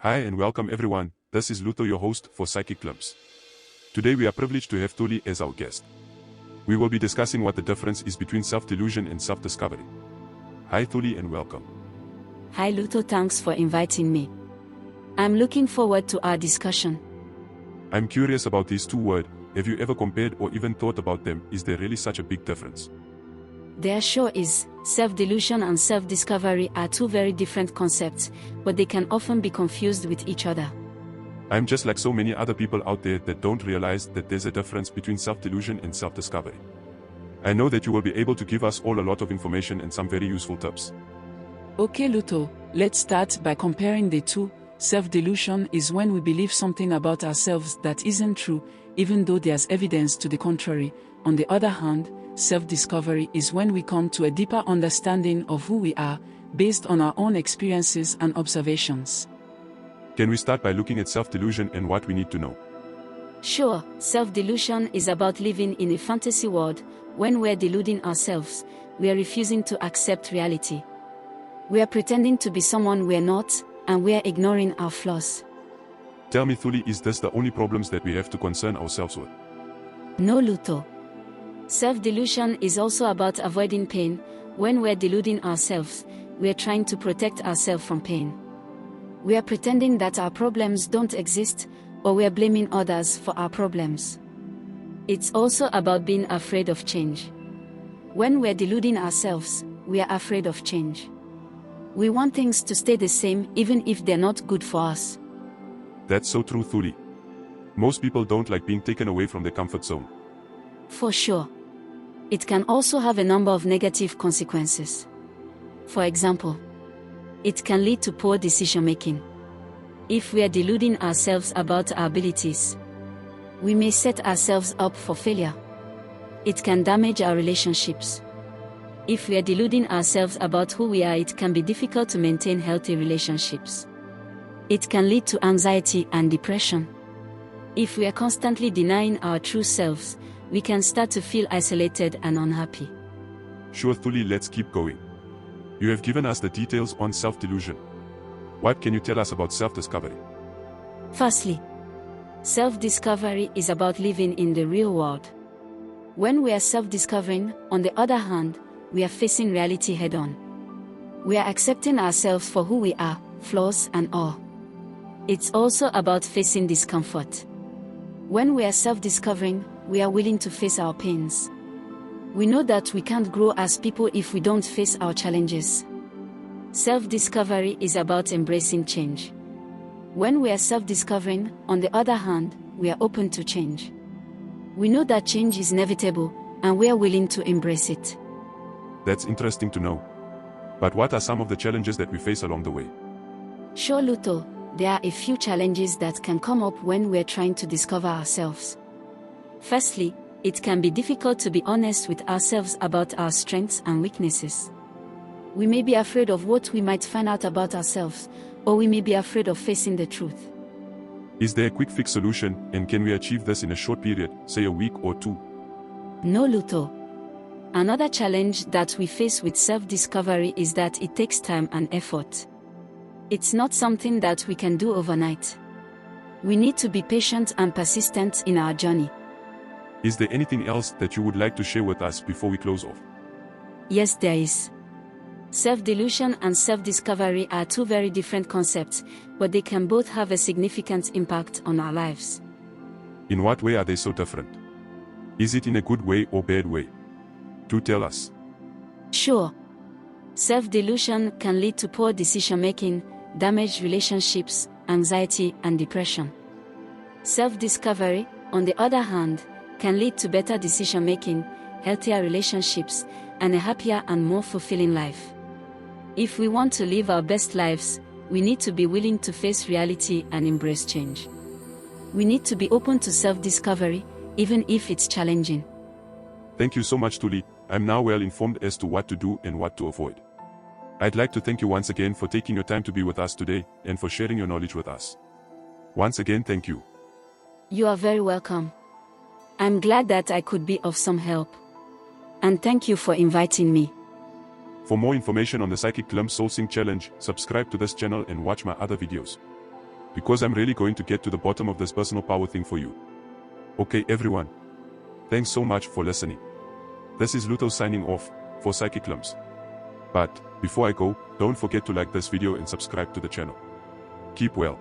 Hi and welcome everyone, this is Luther, your host for Psychic Glimpse. Today we are privileged to have Thuli as our guest. We will be discussing what the difference is between self-delusion and self-discovery. Hi Thuli and welcome. Hi Luther, thanks for inviting me. I'm looking forward to our discussion. I'm curious about these two words. Have you ever compared or even thought about them? Is there really such a big difference? There sure is. Self-delusion and self-discovery are two very different concepts, but they can often be confused with each other. I'm just like so many other people out there that don't realize that there's a difference between self-delusion and self-discovery. I know that you will be able to give us all a lot of information and some very useful tips. Okay Luther, let's start by comparing the two. Self-delusion is when we believe something about ourselves that isn't true, even though there's evidence to the contrary. On the other hand, self-discovery is when we come to a deeper understanding of who we are, based on our own experiences and observations. Can we start by looking at self-delusion and what we need to know? Sure, self-delusion is about living in a fantasy world. When we're deluding ourselves, we are refusing to accept reality. We are pretending to be someone we're not, and we are ignoring our flaws. Tell me Thuli, is this the only problems that we have to concern ourselves with? No Luther. Self-delusion is also about avoiding pain. When we're deluding ourselves, we are trying to protect ourselves from pain. We are pretending that our problems don't exist, or we are blaming others for our problems. It's also about being afraid of change. When we're deluding ourselves, we are afraid of change. We want things to stay the same even if they're not good for us. That's so true Thuli. Most people don't like being taken away from their comfort zone. For sure. It can also have a number of negative consequences. For example, it can lead to poor decision-making. If we are deluding ourselves about our abilities, we may set ourselves up for failure. It can damage our relationships. If we are deluding ourselves about who we are, it can be difficult to maintain healthy relationships. It can lead to anxiety and depression. If we are constantly denying our true selves, we can start to feel isolated and unhappy. Sure Thuli, let's keep going. You have given us the details on self-delusion. What can you tell us about self-discovery? Firstly, self-discovery is about living in the real world. When we are self-discovering, on the other hand, we are facing reality head-on. We are accepting ourselves for who we are, flaws and all. It's also about facing discomfort. When we are self-discovering, we are willing to face our pains. We know that we can't grow as people if we don't face our challenges. Self-discovery is about embracing change. When we are self-discovering, on the other hand, we are open to change. We know that change is inevitable, and we are willing to embrace it. That's interesting to know. But what are some of the challenges that we face along the way? Sure Luther, there are a few challenges that can come up when we're trying to discover ourselves. Firstly, it can be difficult to be honest with ourselves about our strengths and weaknesses. We may be afraid of what we might find out about ourselves, or we may be afraid of facing the truth. Is there a quick fix solution, and can we achieve this in a short period, say a week or two? No Luther. Another challenge that we face with self-discovery is that it takes time and effort. It's not something that we can do overnight. We need to be patient and persistent in our journey. Is there anything else that you would like to share with us before we close off? Yes, there is. Self-delusion and self-discovery are two very different concepts, but they can both have a significant impact on our lives. In what way are they so different? Is it in a good way or bad way? Do tell us. Sure. Self-delusion can lead to poor decision-making, damaged relationships, anxiety, and depression. Self-discovery, on the other hand, can lead to better decision-making, healthier relationships, and a happier and more fulfilling life. If we want to live our best lives, we need to be willing to face reality and embrace change. We need to be open to self-discovery, even if it's challenging. Thank you so much Thuli. I'm now well informed as to what to do and what to avoid. I'd like to thank you once again for taking your time to be with us today, and for sharing your knowledge with us. Once again, thank you. You are very welcome. I'm glad that I could be of some help. And thank you for inviting me. For more information on the Psychic Glimpse Soul Sync Challenge, subscribe to this channel and watch my other videos. because I'm really going to get to the bottom of this personal power thing for you. Okay everyone. Thanks so much for listening. This is Luto signing off for Psychic Lumps. But before I go, don't forget to like this video and subscribe to the channel. Keep well.